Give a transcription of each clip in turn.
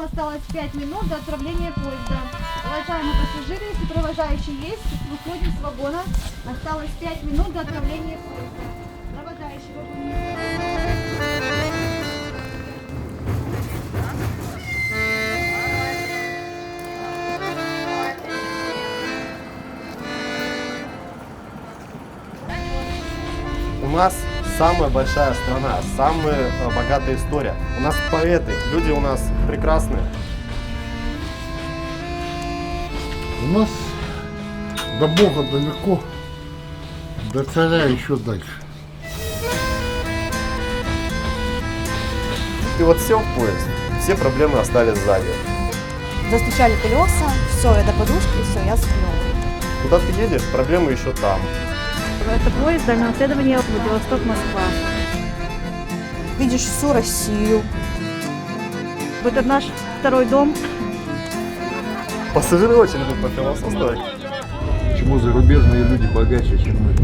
осталось 5 минут до отправления поезда. Уважаемые пассажиры, если провожающие есть, выходим с вагона. Осталось 5 минут до отправления поезда. Провожающий вагон. У нас самая большая страна, самая богатая история. У нас поэты, люди у нас прекрасные. У нас до Бога далеко, до царя еще дальше. И вот сел в поезд, все проблемы остались сзади. Застучали колеса, все, я до подушки, все, я сплю. Куда ты едешь, проблемы еще там. Это поезд дальнего следования Владивосток-Москва. Видишь всю Россию. Это наш второй дом. Пассажиры очень любят пофилософствовать. Почему зарубежные люди богаче, чем мы?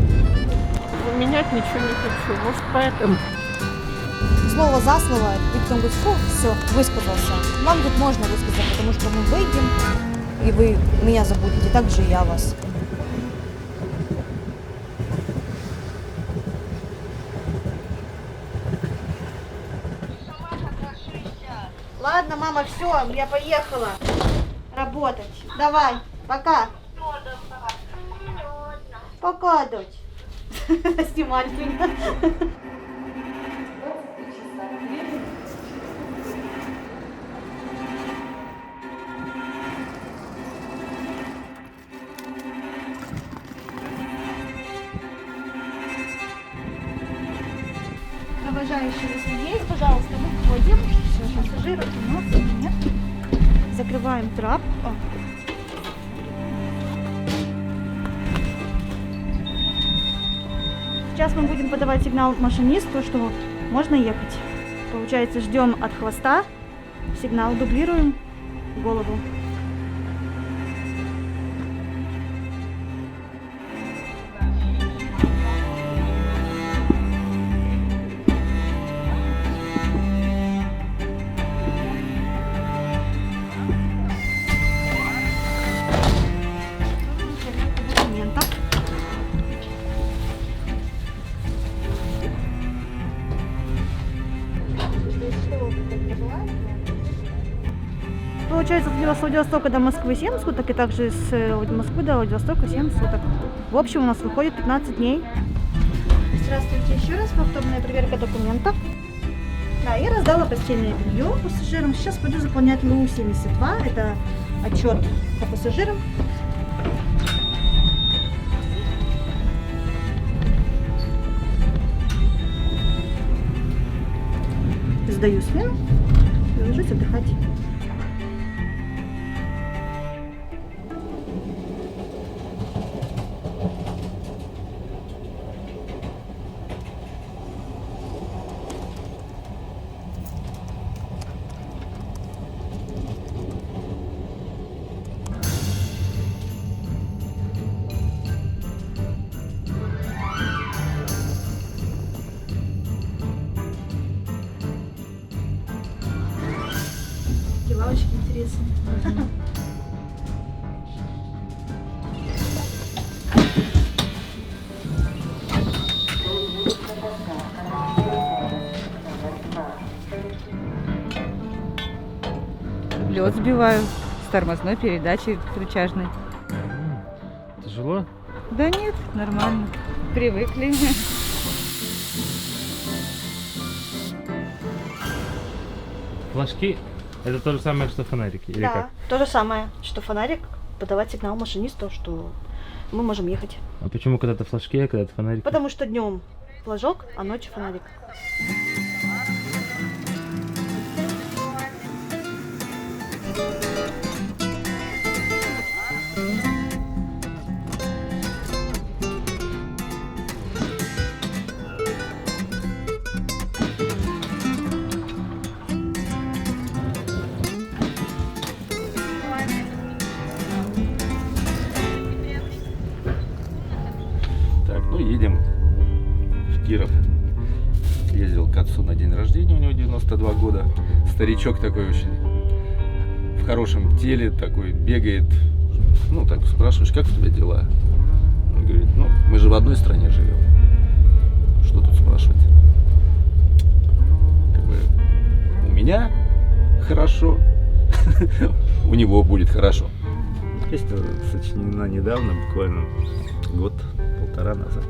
Менять ничего не хочу, может поэтому. Слово за слово, и потом говорит, фу, все, высказался. Вам тут можно высказать, потому что мы выйдем, и вы меня забудете, так же и я вас. Ладно, мама, все, я поехала работать. Давай, пока. Пока, дочь. Снимать меня. Провожающие, если есть, пожалуйста, выходим. Все, пассажиров у нас нет. Закрываем трап. Сейчас мы будем подавать сигнал машинисту, что можно ехать. Получается, ждем от хвоста, сигнал дублируем голову. Получается, с Владивостока до Москвы 7 суток, и также с Москвы до Владивостока 7 суток. В общем, у нас выходит 15 дней. Здравствуйте еще раз. Повторная проверка документов. Да, я раздала постельное белье пассажирам. Сейчас пойду заполнять ЛУ-72. Это отчет по пассажирам. Сдаю смену и ложусь отдыхать. Дела очень интересные. Лед сбиваю с тормозной передачей рычажной. Тяжело? Да нет, нормально. Привыкли. Флажки — это то же самое, что фонарики? Или Да, как? то же самое, что фонарик, подавать сигнал машинисту, что мы можем ехать. А почему когда-то флажки, а когда-то фонарики? Потому что днем флажок, а ночью фонарик. Так, ну едем в Киров. Ездил к отцу на день рождения, у него 92 года. Старичок такой очень. хорошем теле, такой бегает. Ну, так спрашиваешь, как у тебя дела? Он говорит, ну, мы же в одной стране живем. Что тут спрашивать? Как бы, у меня хорошо, у него будет хорошо. Песня сочинена недавно, буквально год-полтора назад.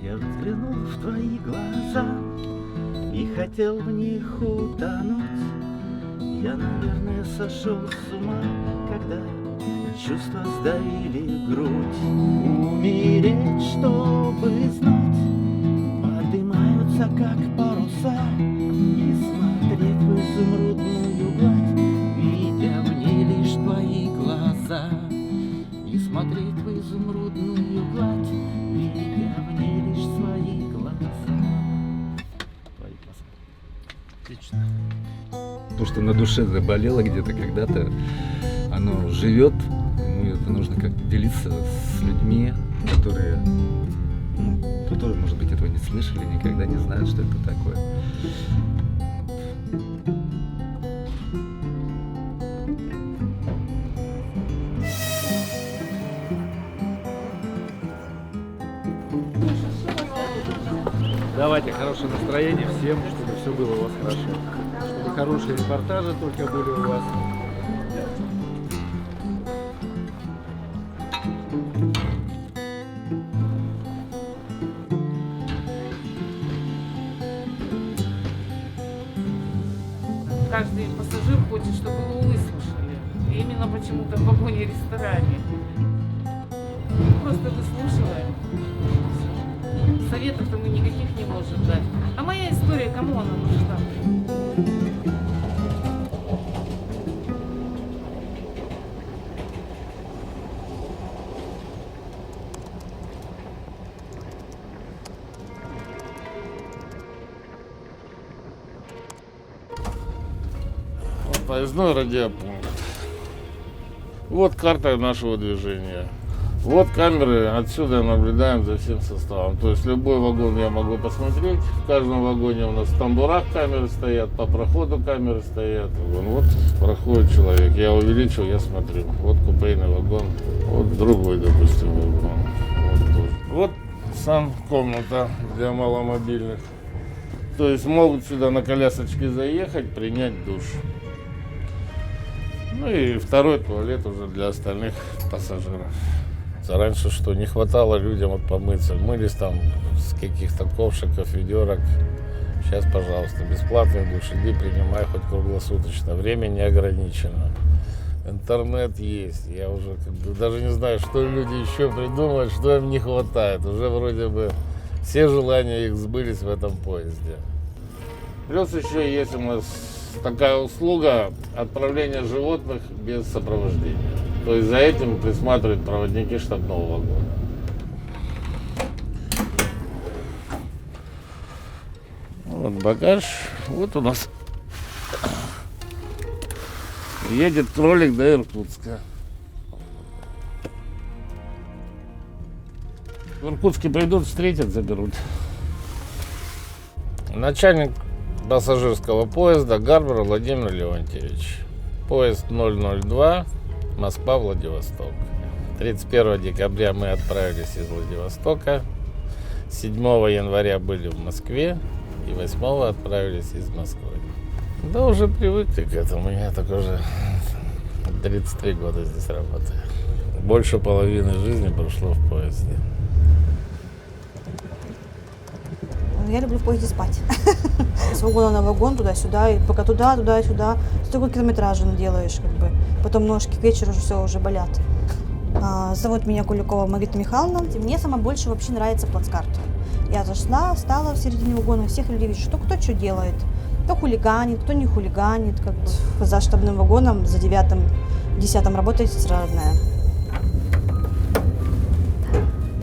Я взглянул в твои глаза и хотел в них утонуть. Я, наверное, сошел с ума, когда чувства сдавили грудь. Умереть, чтобы знать, поднимаются как паруса, и смотреть в изумрудную гладь, видя в ней лишь твои глаза. И смотреть в изумрудную гладь, видя в ней лишь свои глаза. Твои глаза. Отлично. То, что на душе заболело где-то когда-то, оно живет. Ну, это нужно как-то делиться с людьми, которые, может быть, этого не слышали, никогда не знают, что это такое. Давайте хорошее настроение всем, чтобы все было у вас хорошо. Чтобы хорошие репортажи только были у вас. Каждый пассажир хочет, чтобы его выслушали. И именно почему-то в вагоне-ресторане. Просто выслушиваем. Советов-то мы никаких не можем дать. А моя история, кому она нужна? Поездной радиопункт. Вот карта нашего движения. Вот камеры, отсюда наблюдаем за всем составом. То есть любой вагон я могу посмотреть. В каждом вагоне у нас в тамбурах камеры стоят, по проходу камеры стоят. Вот проходит человек, я увеличил, я смотрю. Вот купейный вагон, вот другой, допустим, вагон. Вот сам комната для маломобильных. То есть могут сюда на колясочке заехать, принять душ. Ну и второй туалет уже для остальных пассажиров. Раньше что, не хватало людям вот помыться, мылись там с каких-то ковшиков, ведерок. Сейчас, пожалуйста, бесплатный душ, иди принимай хоть круглосуточно, время не ограничено. Интернет есть, я уже даже не знаю, что люди еще придумают, что им не хватает. Уже вроде бы все желания их сбылись в этом поезде. Плюс еще есть у нас такая услуга отправления животных без сопровождения. То есть за этим присматривают проводники штабного вагона. Вот багаж. Вот у нас едет кролик до Иркутска. В Иркутске придут, встретят, заберут. Начальник пассажирского поезда Гарбер Владимир Леонтьевич. Поезд 002, Москва-Владивосток. 31 декабря мы отправились из Владивостока. 7 января были в Москве. И 8 отправились из Москвы. Да уже привыкли к этому. Я так уже 33 года здесь работаю. Больше половины жизни прошло в поезде. Я люблю в поезде спать. С вагона на вагон, туда-сюда, и пока туда-сюда. Столько километража наделаешь, как бы. Потом ножки к вечеру уже болят. Зовут меня Куликова Маргарита Михайловна. Мне самое больше вообще нравится плацкарт. Я зашла, стала в середине вагона, всех людей вижу, что кто что делает. Кто хулиганит, кто не хулиганит. Как бы. За штабным вагоном, за 9-10 работает сестра родная.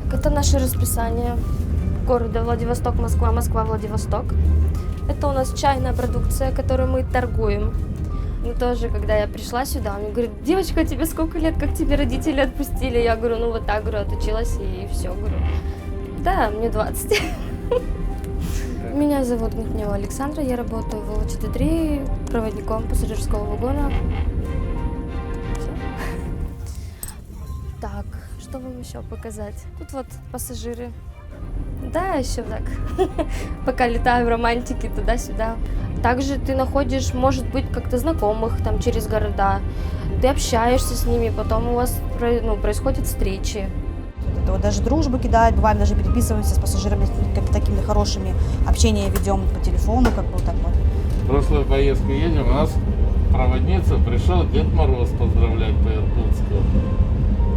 Так, это наше расписание города Владивосток, Москва, Москва, Владивосток. Это у нас чайная продукция, которую мы торгуем. Ну, тоже, когда я пришла сюда, мне говорят: девочка, тебе сколько лет, как тебе родители отпустили? Я говорю: ну вот так, говорю, отучилась и все, говорю. Да, мне 20. Меня зовут Гнетнева Александра, я работаю в ЛЧТ-3 проводником пассажирского вагона. Всё. Так, что вам еще показать? Тут вот пассажиры. Да, еще так. Пока летаю в романтике туда-сюда. Также ты находишь, может быть, как-то знакомых там через города. Ты общаешься с ними, потом у вас происходят встречи. Это вот даже дружбу кидает, бывает даже переписываемся с пассажирами как такими хорошими, общение ведем по телефону, как бы вот так вот. В прошлую поездку едем, у нас проводница пришел Дед Мороз поздравлять по Иркутску.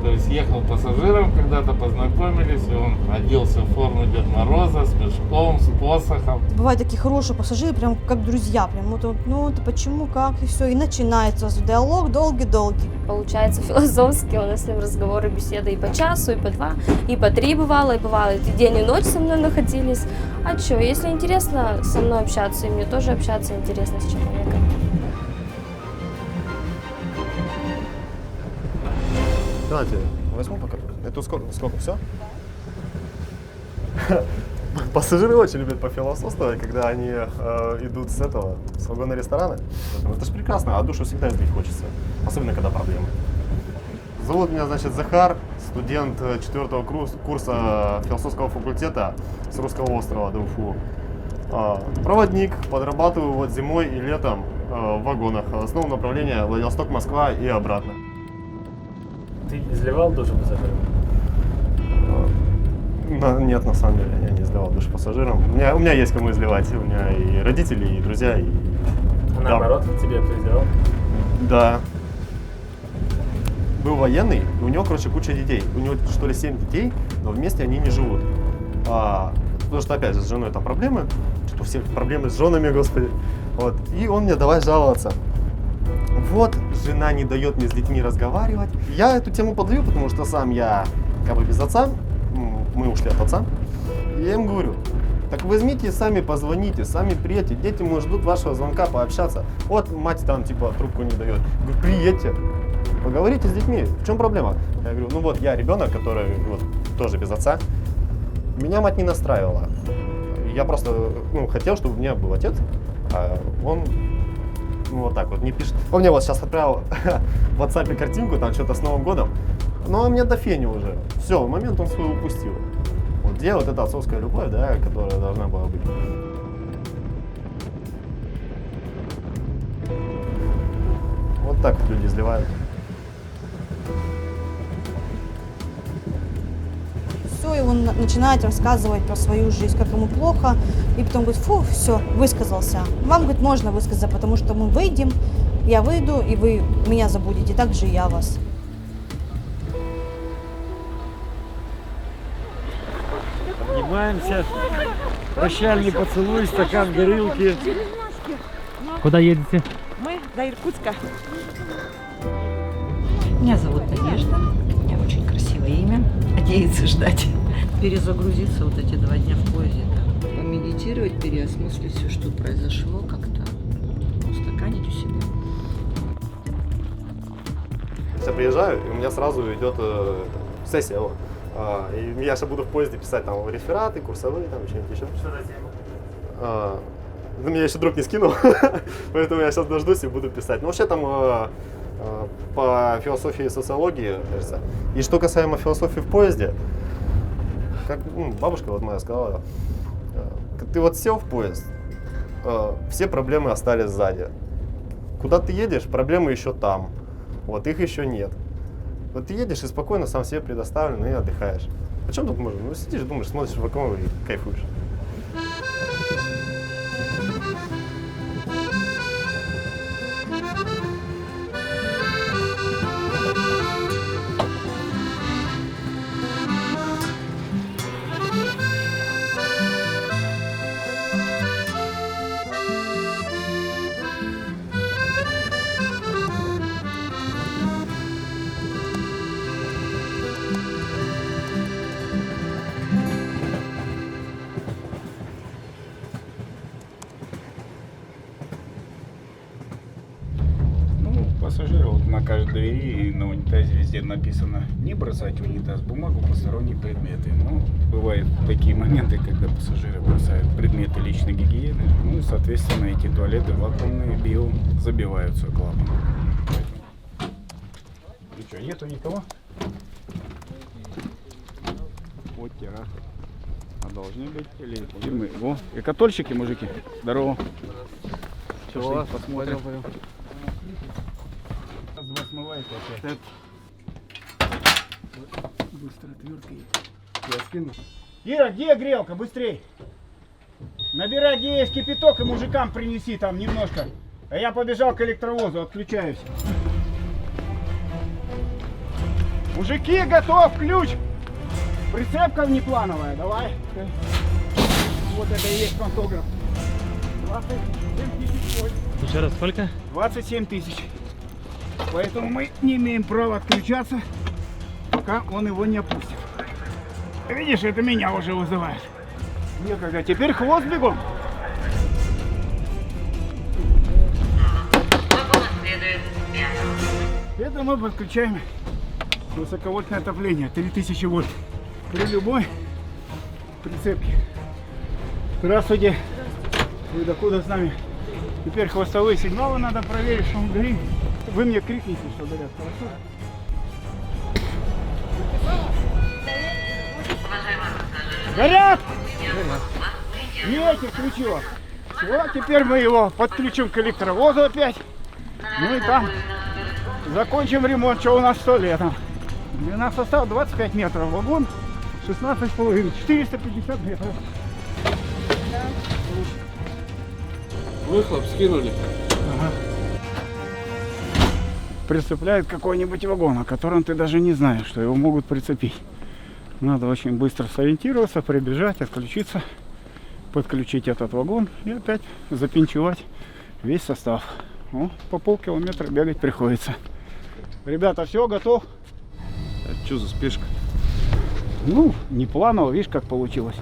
То есть ехал пассажиром, когда-то познакомились, и он оделся в форму Дед Мороза с мешком, с посохом. Бывают такие хорошие пассажиры, прям как друзья, прям вот, ну это почему, как, и все, и начинается диалог долгий-долгий. Получается философски, у нас с ним разговоры, беседы и по часу, и по 2, и по 3 бывало, и бывало, и день и ночь со мной находились. А что, если интересно со мной общаться, и мне тоже общаться интересно с человеком. Давайте, возьму пока. Это сколько все? Пассажиры очень любят пофилософствовать, когда они идут с вагона ресторана. Это же прекрасно, а душу всегда излить хочется, особенно когда проблемы. Зовут меня, значит, Захар, студент 4-го курса философского факультета с Русского острова ДУФУ. Проводник, подрабатываю вот зимой и летом в вагонах. Основное направление Владивосток-Москва и обратно. Ты изливал душу пассажирам? Нет, на самом деле, я не изливал душу пассажирам. У меня есть кому изливать. У меня и родители, и друзья, и... А наоборот, тебе кто изливал? Да. Был военный, и у него, короче, куча детей. У него, что ли, 7 детей, но вместе они не живут. Потому что, опять же, с женой там проблемы. Что у всех проблемы с женами, господи. Вот. И он мне давай жаловаться. Вот, жена не дает мне с детьми разговаривать. Я эту тему подаю, потому что сам я как бы без отца. Мы ушли от отца. И я им говорю, так возьмите сами, позвоните, сами приедьте. Дети, может, ждут вашего звонка пообщаться. Вот мать там типа трубку не дает. Говорю, приедьте, поговорите с детьми. В чем проблема? Я говорю, ну вот я ребенок, который вот, тоже без отца. Меня мать не настраивала. Я просто хотел, чтобы у меня был отец, а он вот так вот не пишет. Он мне вот сейчас отправил в WhatsApp картинку, там что-то с Новым годом. Но мне до фени уже. Все, момент он свой упустил. Вот где вот эта отцовская любовь, да, которая должна была быть. Вот так вот люди изливают. Все, и он начинает рассказывать про свою жизнь, как ему плохо, и потом говорит, фу, все, высказался. Вам, говорит, можно высказаться, потому что мы выйдем, я выйду, и вы меня забудете, так же и я вас. Обнимаемся, прощальный поцелуй, стакан горилки. Куда едете? Мы до Иркутска. Меня зовут Надежда, у меня очень красивое имя. Надеется ждать. Перезагрузиться вот эти 2 дня в поезде, да. Помедитировать, переосмыслить все, что произошло, как-то устаканить у себя. Я приезжаю, и у меня сразу идет сессия. Вот. И я сейчас буду в поезде писать там рефераты, курсовые, там что-нибудь еще. Что за тема? Ну, меня еще друг не скинул, поэтому я сейчас дождусь и буду писать. Ну, вообще там по философии и социологии, кажется. И что касаемо философии в поезде, как бабушка вот моя сказала, ты вот сел в поезд, все проблемы остались сзади. Куда ты едешь, проблемы еще там, вот их еще нет. Вот ты едешь и спокойно сам себе предоставлен и отдыхаешь. О чем тут можно? Ну сидишь, думаешь, смотришь в окно и кайфуешь. Пассажиры вот на каждой двери и на унитазе везде написано не бросать в унитаз бумагу, посторонние предметы. Ну, бывают такие моменты, когда пассажиры бросают предметы личной гигиены. Ну и, соответственно, эти туалеты вакуумные, био, забиваются клапаном. И что, нету никого? Оттера. А должны быть или мы? О, экотольщики, мужики. Здорово. Чего? Посмотрим. Раз-два смывает опять. Быстро отверткой. Я скину. Ира, где грелка? Быстрей. Набирай, где есть кипяток, и мужикам принеси там немножко. А я побежал к электровозу, отключаюсь. Мужики, готов, ключ. Прицепка внеплановая, давай. Вот это и есть пантограф. 27 тысяч вольт. Еще раз, сколько? 27 тысяч. Поэтому мы не имеем права отключаться, пока он его не опустит. Видишь, это меня уже вызывает. Некогда. Теперь хвост бегом. Это мы подключаем высоковольтное отопление, 3000 вольт. При любой прицепке. Здравствуйте. Вы докуда с нами? Теперь хвостовые сигналы надо проверить, что он горит. Вы мне крикните, что горят, хорошо? Горят! Видите, включила. Все, теперь мы его подключим к электровозу опять. Ну и там закончим ремонт, что у нас в туалетом. Длина состава 25 метров, вагон 16,5, 450 метров. Выхлоп скинули. Ага. Прицепляют какой-нибудь вагон, о котором ты даже не знаешь, что его могут прицепить. Надо очень быстро сориентироваться, прибежать, отключиться, подключить этот вагон и опять запинчевать весь состав. Ну, по полкилометра бегать приходится. Ребята, все, готов? А что за спешка? Ну, не планово, видишь, как получилось.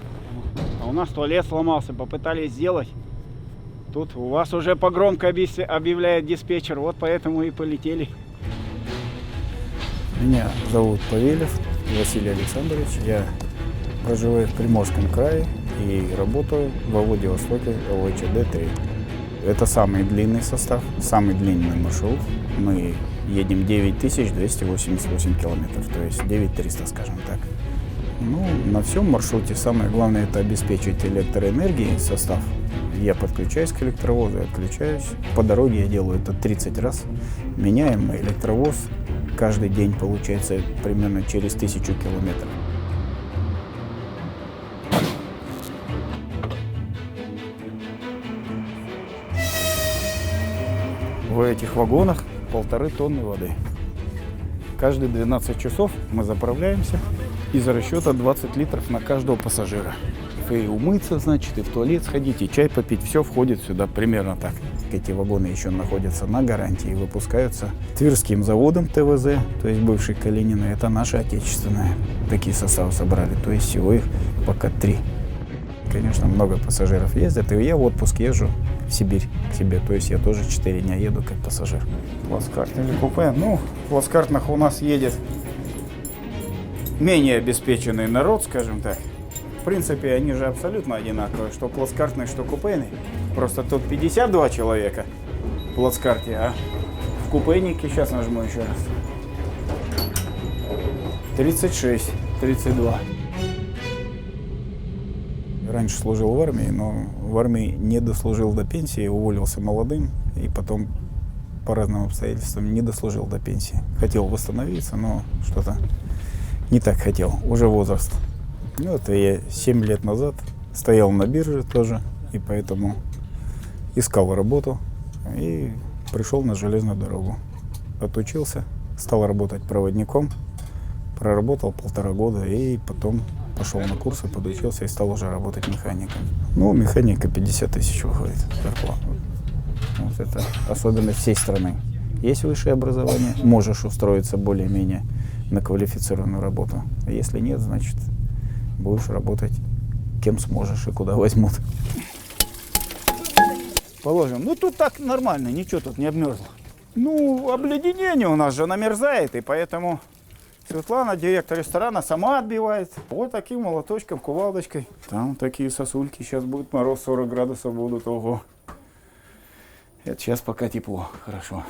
А у нас туалет сломался, попытались сделать. Тут у вас уже по громкой объявляет диспетчер, вот поэтому и полетели. Меня зовут Павелев Василий Александрович. Я проживаю в Приморском крае и работаю во Владивостоке ОВЧД-3. Это самый длинный состав, самый длинный маршрут. Мы едем 9288 километров, то есть 9300, скажем так. Ну, на всем маршруте самое главное — это обеспечить электроэнергией состав. Я подключаюсь к электровозу, отключаюсь. По дороге я делаю это 30 раз. Меняем электровоз. Каждый день получается примерно через 1000 километров. В этих вагонах 1,5 тонны воды. Каждые 12 часов мы заправляемся. Из расчета 20 литров на каждого пассажира. И умыться, значит, и в туалет сходить, и чай попить. Все входит сюда примерно так. Эти вагоны еще находятся на гарантии и выпускаются Тверским заводом ТВЗ, то есть бывший Калинина. Это наши отечественные. Такие составы собрали. То есть всего их пока 3. Конечно, много пассажиров ездят. И я в отпуск езжу в Сибирь к себе. То есть я тоже 4 дня еду как пассажир. Плацкарт или купе? Ну, в плацкартных у нас едет менее обеспеченный народ, скажем так. В принципе, они же абсолютно одинаковые, что плацкартный, что купейный. Просто тут 52 человека в плацкарте, а в купейнике, сейчас нажму еще раз, 36, 32. Раньше служил в армии, но в армии не дослужил до пенсии, уволился молодым и потом по разным обстоятельствам не дослужил до пенсии. Хотел восстановиться, но что-то не так хотел, уже возраст. Вот я 7 лет назад стоял на бирже тоже, и поэтому искал работу и пришел на железную дорогу. Отучился, стал работать проводником, проработал 1,5 года и потом пошел на курсы, подучился и стал уже работать механиком. Ну, механика 50 тысяч выходит зарплата. Вот это особенность всей страны. Есть высшее образование, можешь устроиться более-менее на квалифицированную работу. А если нет, значит, будешь работать кем сможешь и куда возьмут. Положим. Ну тут так нормально, ничего тут не обмерзло. Ну, обледенение у нас же намерзает, и поэтому Светлана, директор ресторана, сама отбивает. Вот таким молоточком, кувалдочкой. Там такие сосульки, сейчас будет мороз, 40 градусов будут, ого. Это сейчас пока тепло, хорошо.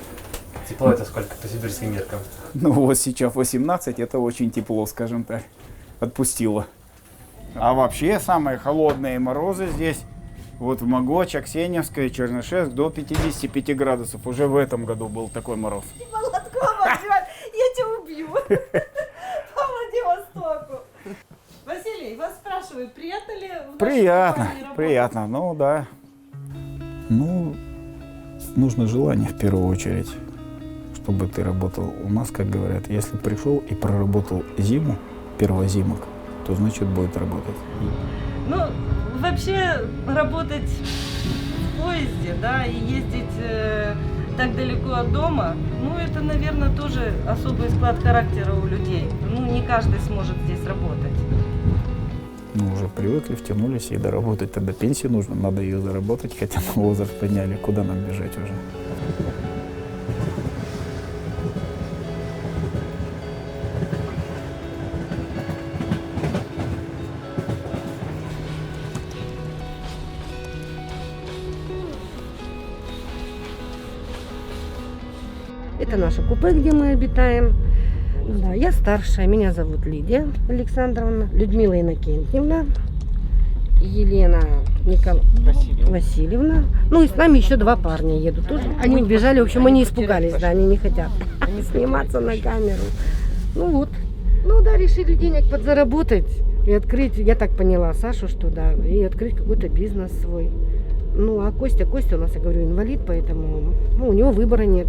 Тепло это сколько по сибирским меркам? Ну вот сейчас 18, это очень тепло, скажем так. Отпустило. А вообще самые холодные морозы здесь, вот в Могочь, Аксеньевская, Чернышевск, до 55 градусов. Уже в этом году был такой мороз. Я тебя убью. По Владивостоку. Василий, вас спрашивают, приятно ли в нашей Приятно, компании работать? приятно, ну да. Ну, нужно желание в первую очередь, чтобы ты работал. У нас, как говорят, если пришел и проработал зиму, первозимок, то значит будет работать. Ну, вообще работать в поезде, да, и ездить так далеко от дома, ну, это, наверное, тоже особый склад характера у людей. Ну, не каждый сможет здесь работать. Ну, уже привыкли, втянулись, и доработать тогда пенсию нужно, надо ее заработать, хотя мы возраст подняли, куда нам бежать уже? Это наше купе, где мы обитаем. Да, я старшая, меня зовут Лидия Александровна, Людмила Иннокентьевна, Елена Васильевна. Ну и с нами еще два парня едут тоже. Они бежали, в общем, они испугались, да, они не хотят сниматься на камеру. Ну вот. Ну да, решили денег подзаработать и открыть, я так поняла, Сашу, что да, и открыть какой-то бизнес свой. Ну а Костя у нас, я говорю, инвалид, поэтому ну, у него выбора нет.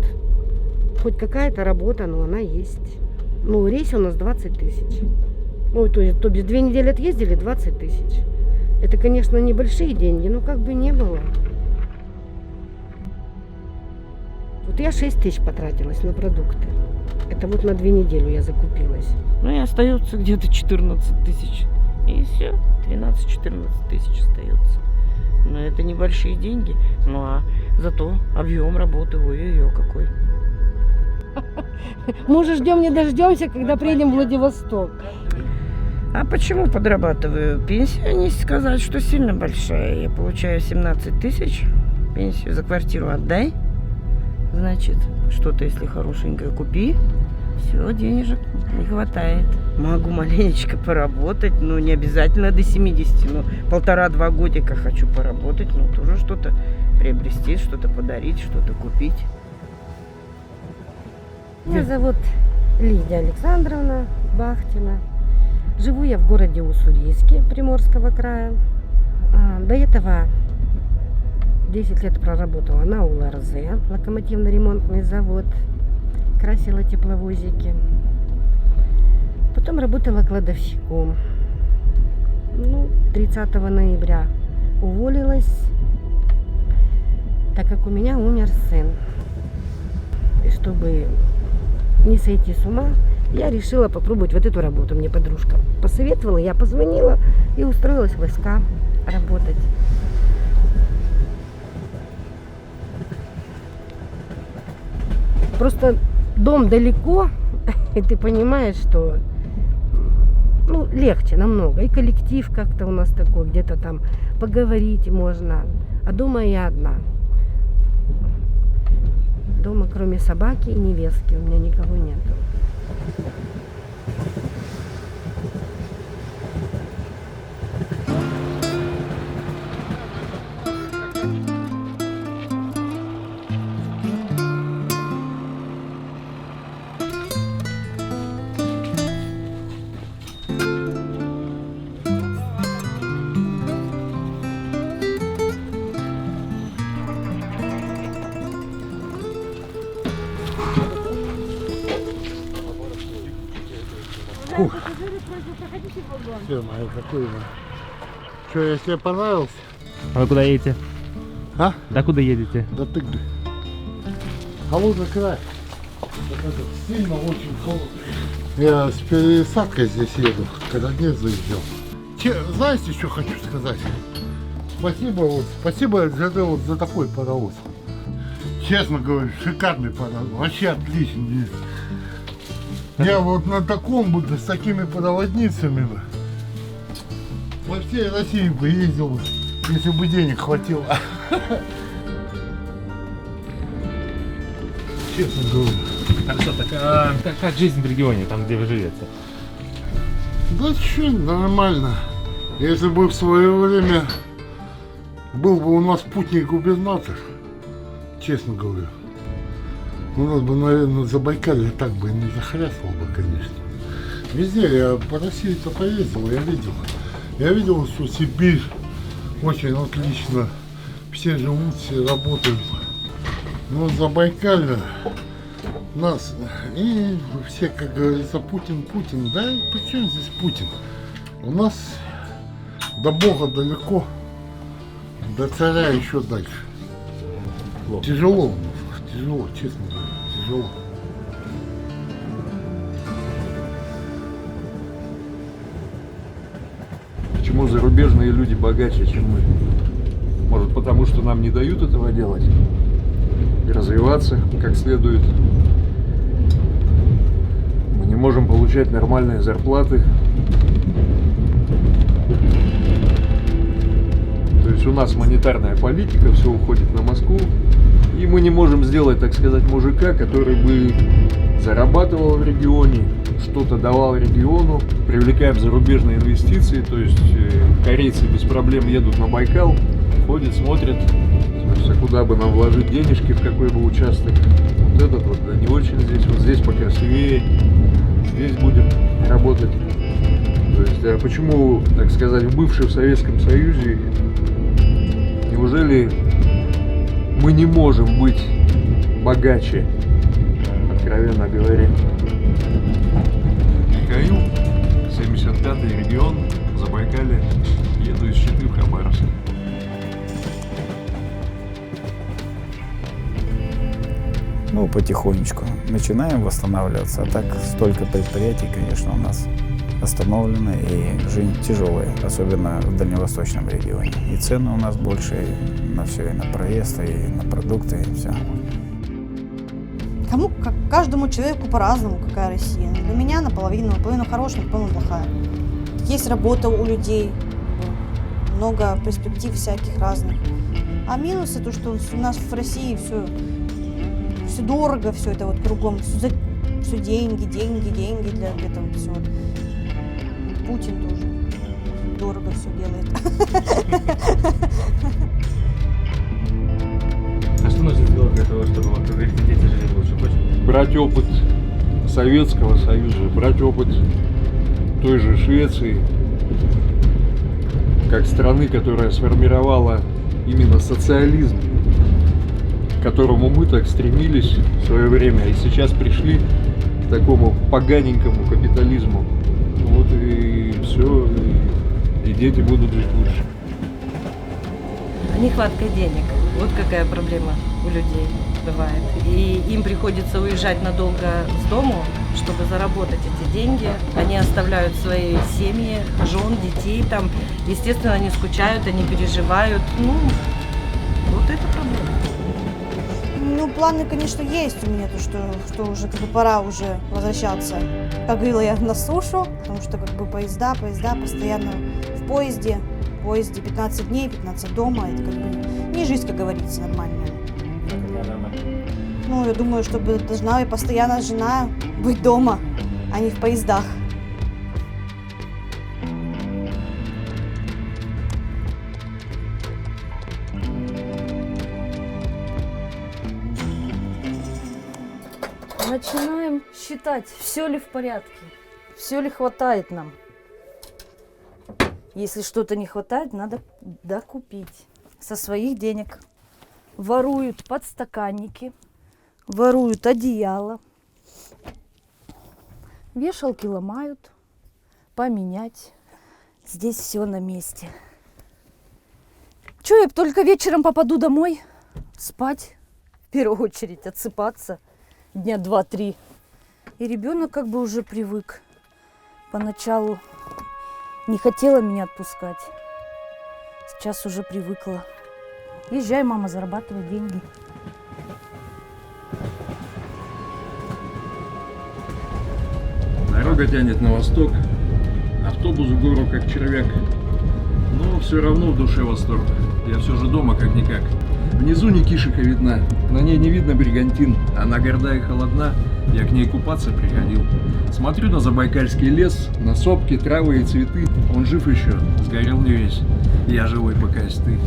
Хоть какая-то работа, но она есть. Ну, рейс у нас 20 тысяч. Ну, то есть 2 недели отъездили, 20 тысяч. Это, конечно, небольшие деньги, но как бы не было. Вот я 6 тысяч потратилась на продукты. Это вот на 2 недели я закупилась. Ну и остается где-то 14 тысяч. И все, 13-14 тысяч остается. Но это небольшие деньги. Ну а зато объем работы, ой-ой-ой, какой. Мы уже ждем, не дождемся, когда приедем в Владивосток. А почему подрабатываю? Пенсия, не сказать, что сильно большая. Я получаю 17 тысяч. Пенсию за квартиру отдай. Значит, что-то, если хорошенькое, купи. Все, денежек не хватает. Могу маленечко поработать, но не обязательно до 70. Ну, 1,5-2 годика хочу поработать, но тоже что-то приобрести, что-то подарить, что-то купить. Меня зовут Лидия Александровна Бахтина. Живу я в городе Уссурийске Приморского края. До этого 10 лет проработала на УЛРЗ, локомотивно-ремонтный завод. Красила тепловозики. Потом работала кладовщиком. Ну, 30 ноября уволилась, так как у меня умер сын. И чтобы не сойти с ума, я решила попробовать вот эту работу. Мне подружка посоветовала, я позвонила и устроилась в войска работать. Просто дом далеко, и ты понимаешь, что ну, легче намного. И коллектив как-то у нас такой, где-то там поговорить можно. А дома я одна. Дома, кроме собаки и невестки, у меня никого нету. Все, мое, какой вы? Что, если тебе понравился? А вы куда едете? А? Да куда едете? Да ты... Холодный край. Это сильно очень холодно. Я с пересадкой здесь еду, когда нет заезжал. Знаете, что хочу сказать? Спасибо, вот, спасибо за такой паровоз. Честно говорю, шикарный подарок. Вообще отличный. Я вот на таком бы, с такими проводницами бы во всей России бы ездил, если бы денег хватило. Честно говорю. Хорошо, так как жизнь в регионе, там где вы живете? Да что, нормально. Если бы в свое время был бы у нас спутник-губернатор, честно говорю, у нас бы, наверное, Забайкалье так бы и не захрясало бы, конечно. Везде я по России-то поездил, я видел, что Сибирь очень отлично, все живут, все работают. Но Забайкалье нас, и все, как говорится, Путин, да при чем здесь Путин? У нас до Бога далеко, до царя еще дальше. Тяжело у нас, тяжело, честно говоря, тяжело. Почему зарубежные люди богаче, чем мы? Может, потому что нам не дают этого делать? И развиваться как следует. Мы не можем получать нормальные зарплаты. То есть у нас монетарная политика, все уходит на Москву. И мы не можем сделать, так сказать, мужика, который бы зарабатывал в регионе, что-то давал региону. Привлекаем зарубежные инвестиции, то есть корейцы без проблем едут на Байкал, ходят, смотрят, а куда бы нам вложить денежки, в какой бы участок. Вот этот вот, да, не очень здесь, вот здесь покрасивее, здесь будем работать. То есть, а почему, так сказать, в бывшем Советском Союзе, неужели мы не можем быть богаче, откровенно говоря? Михаил, 75-й регион, Забайкалье, еду из Читы в Хабаровск. Ну, потихонечку начинаем восстанавливаться, а так столько предприятий, конечно, у нас остановлено, и жизнь тяжелая, особенно в дальневосточном регионе. И цены у нас больше и на все, и на проезд, и на продукты, и все. Каждому человеку по-разному, какая Россия. Для меня наполовину хорошая, наполовину плохая. Есть работа у людей, много перспектив всяких разных. А минусы то, что у нас в России все дорого, все это вот кругом, все деньги для этого всего. Путин тоже дорого все делает. А что нужно сделать для того, чтобы, как говорите, дети жили лучше? Брать опыт Советского Союза, брать опыт той же Швеции, как страны, которая сформировала именно социализм, к которому мы так стремились в свое время, и сейчас пришли к такому поганенькому капитализму. Вот и все, и дети будут жить лучше. Нехватка денег. Вот какая проблема у людей бывает. И им приходится уезжать надолго с дому, чтобы заработать эти деньги. Они оставляют свои семьи, жен, детей там. Естественно, они скучают, они переживают. Ну, вот это проблема. Ну, планы, конечно, есть у меня, то, что уже как бы пора уже возвращаться, как говорила я, на сушу, потому что как бы поезда, постоянно в поезде 15 дней, 15 дома, это как бы не жизнь, как говорится, нормальная. Ну, я думаю, что должна и постоянно жена быть дома, а не в поездах. Начинаем считать, все ли в порядке, все ли хватает нам. Если что-то не хватает, надо докупить со своих денег. Воруют подстаканники, воруют одеяло, вешалки ломают, поменять. Здесь все на месте. Че, я только вечером попаду домой, спать, в первую очередь отсыпаться. Дня 2-3. И ребенок как бы уже привык. Поначалу не хотела меня отпускать. Сейчас уже привыкла. Езжай, мама, зарабатывай деньги. Дорога тянет на восток, автобус в гору как червяк. Но все равно в душе восторг. Я все же дома как-никак. Внизу Никишиха видна, на ней не видно бригантин. Она горда и холодна, я к ней купаться приходил. Смотрю на Забайкальский лес, на сопки, травы и цветы. Он жив еще, сгорел не весь. Я живой, пока есть ты.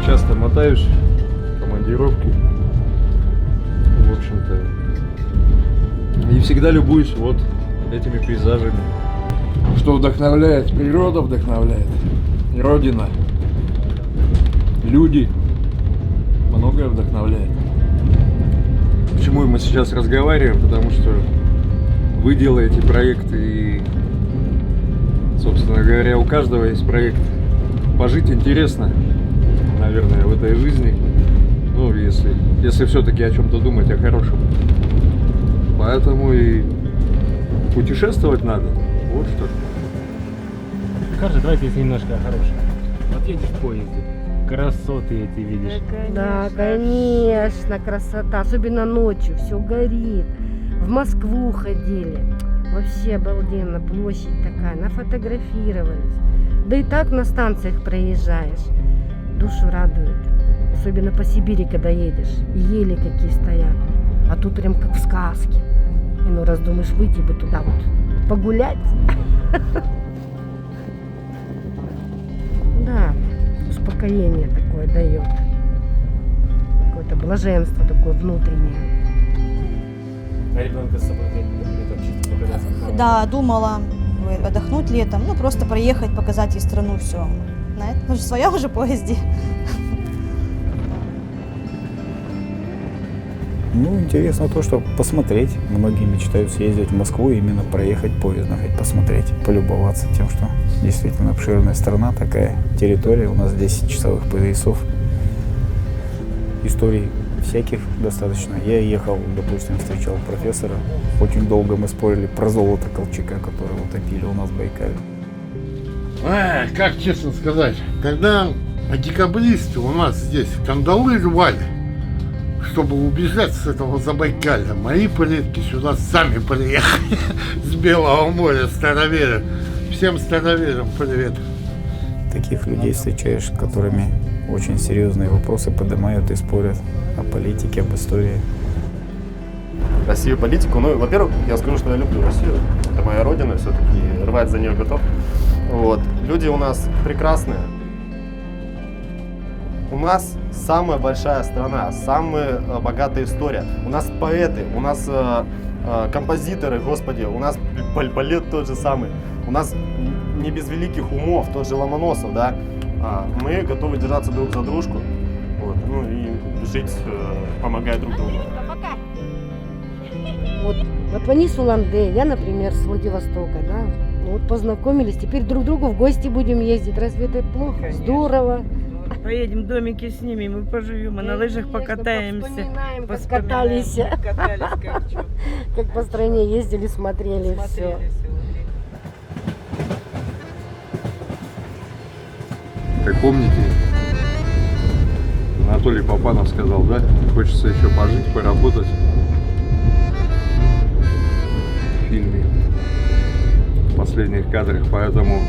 Часто мотаюсь, командировки, в общем-то, и всегда любуюсь вот этими пейзажами. Что вдохновляет? Природа вдохновляет, Родина, люди, многое вдохновляет. Почему мы сейчас разговариваем? Потому что вы делаете проекты, и, собственно говоря, у каждого есть проект. Пожить интересно, наверное, в этой жизни, ну, если все-таки о чем-то думать, о хорошем. Поэтому и путешествовать надо. Вот что. Скажи, давайте если немножко о хорошем. Вот едешь в поезде, красоты эти видишь. Да, конечно, красота. Особенно ночью, все горит. В Москву ходили. Вообще обалденно, площадь такая, нафотографировались. Да и так на станциях проезжаешь. Душу радует. Особенно по Сибири, когда едешь. И ели какие стоят. А тут прям как в сказке. И ну раз думаешь, выйти бы туда вот погулять. Да, успокоение такое дает. Какое-то блаженство такое внутреннее. А ребенка с собой летом чисто показать? Да, думала отдохнуть летом, ну просто проехать, показать ей страну, все. Ну, в своем уже поезде. Ну, интересно то, что посмотреть. Многие мечтают съездить в Москву, именно проехать поездом, хоть посмотреть, полюбоваться тем, что действительно обширная страна, такая территория. У нас 10 часовых поясов. Историй всяких достаточно. Я ехал, допустим, встречал профессора. Очень долго мы спорили про золото Колчака, которое утопили у нас в Байкале. Как честно сказать, когда декабристы у нас здесь кандалы рвали, чтобы убежать с этого Забайкалья, мои предки сюда сами приехали с Белого моря, староверы. Всем староверам привет. Таких людей встречаешь, с которыми очень серьезные вопросы поднимают и спорят о политике, об истории. Россию, политику. Ну, во-первых, я скажу, что я люблю Россию. Это моя родина, все-таки рвать за нее готов. Вот. Люди у нас прекрасные. У нас самая большая страна, самая богатая история. У нас поэты, у нас композиторы, господи, у нас балет тот же самый. У нас не без великих умов, тот же Ломоносов, да. Мы готовы держаться друг за дружку, вот, ну и жить, помогая друг другу. Вот они с Улан-Удэ, я, например, с Владивостока, да. Ну вот познакомились, теперь друг к другу в гости будем ездить. Разве это плохо? Конечно. Здорово. Поедем в домики снимем, мы поживем, мы на лыжах покатаемся. Вспоминаем, как катались. Как по стране ездили, смотрели все. Как помните, Анатолий Попанов сказал, да, хочется еще пожить, поработать в фильме, в последних кадрах, поэтому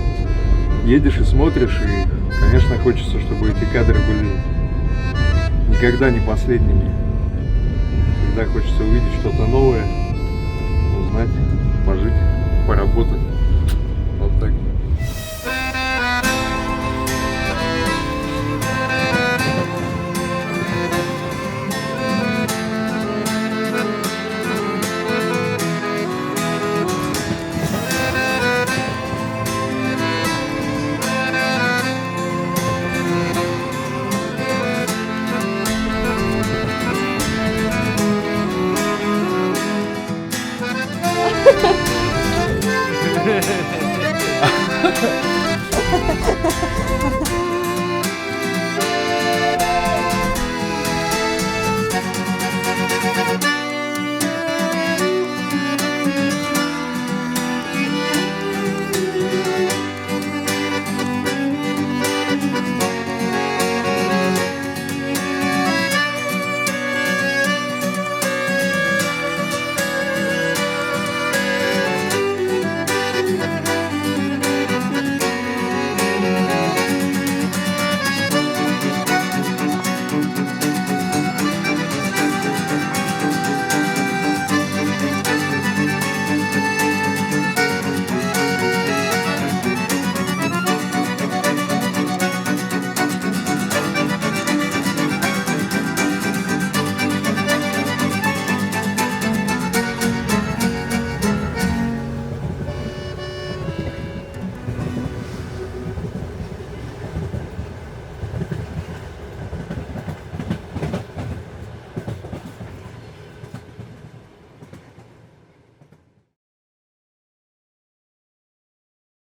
едешь и смотришь, и, конечно, хочется, чтобы эти кадры были никогда не последними. Всегда хочется увидеть что-то новое, узнать, пожить, поработать. Вот так. Ha ha ha.